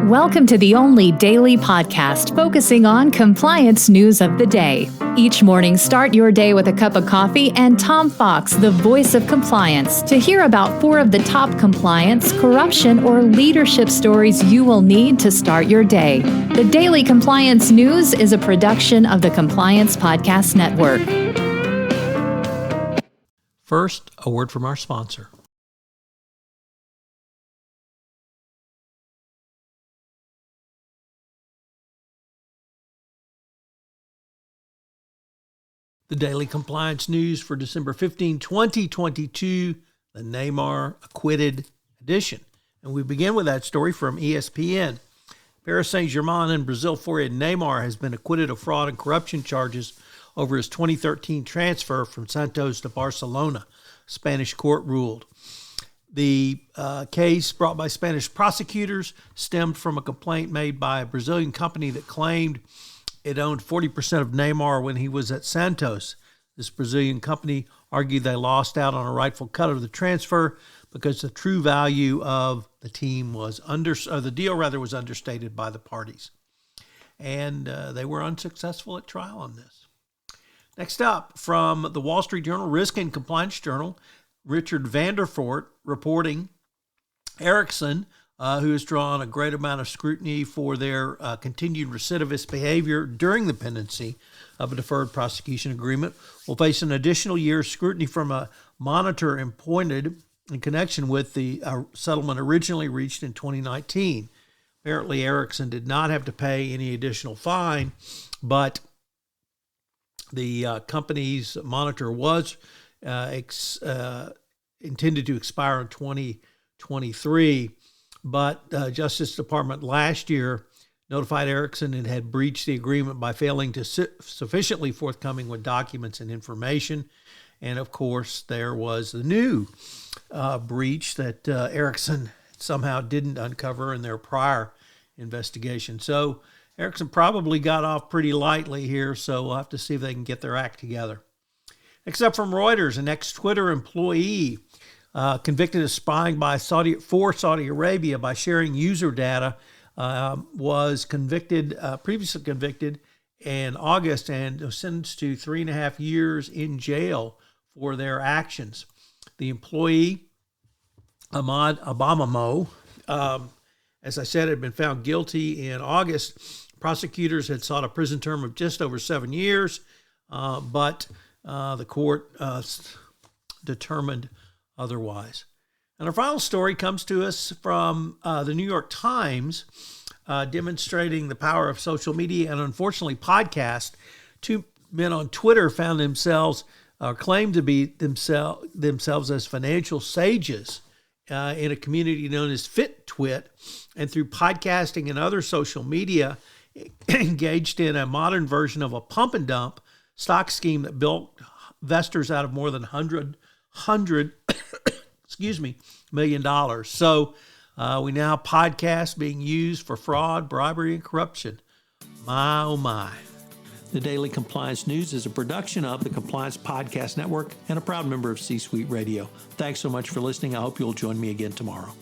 Welcome to the only daily podcast focusing on compliance news of the day. Each morning, start your day with a cup of coffee and Tom Fox, the voice of compliance, to hear about 4 of the top compliance, corruption, or leadership stories you will need to start your day. The Daily Compliance News is a production of the Compliance Podcast Network. First, a word from our sponsor. The Daily Compliance News for December 15, 2022, the Neymar Acquitted edition. And we begin with that story from ESPN. Paris Saint-Germain and Brazil forward Neymar has been acquitted of fraud and corruption charges over his 2013 transfer from Santos to Barcelona, Spanish court ruled. The case brought by Spanish prosecutors stemmed from a complaint made by a Brazilian company that claimed it owned 40% of Neymar when he was at Santos. This Brazilian company argued they lost out on a rightful cut of the transfer because the true value of the team was the deal was understated by the parties. And they were unsuccessful at trial on this. Next up, from the Wall Street Journal, Risk and Compliance Journal, Richard Vanderfort reporting Ericsson, who has drawn a great amount of scrutiny for their continued recidivist behavior during the pendency of a deferred prosecution agreement, will face an additional year's scrutiny from a monitor appointed in connection with the settlement originally reached in 2019. Apparently, Ericsson did not have to pay any additional fine, but the company's monitor was intended to expire in 2023. But Justice Department last year notified Ericsson it had breached the agreement by failing to sufficiently forthcoming with documents and information. And of course, there was the new breach that Ericsson somehow didn't uncover in their prior investigation. So Ericsson probably got off pretty lightly here, so we'll have to see if they can get their act together. Next up from Reuters, an ex-Twitter employee convicted of spying for Saudi Arabia by sharing user data, was previously convicted in August and was sentenced to 3.5 years in jail for their actions. The employee, Ahmad Abamamo, as I said, had been found guilty in August. Prosecutors had sought a prison term of just over 7 years, but the court determined otherwise. And our final story comes to us from the New York Times, demonstrating the power of social media and, unfortunately, podcast. 2 men on Twitter found themselves, claimed to be themselves as financial sages in a community known as FitTwit, and through podcasting and other social media, engaged in a modern version of a pump and dump stock scheme that built investors out of more than $100 $100 million. So we now podcast being used for fraud, bribery, and corruption. My, oh my. The Daily Compliance News is a production of the Compliance Podcast Network and a proud member of C-Suite Radio. Thanks so much for listening. I hope you'll join me again tomorrow.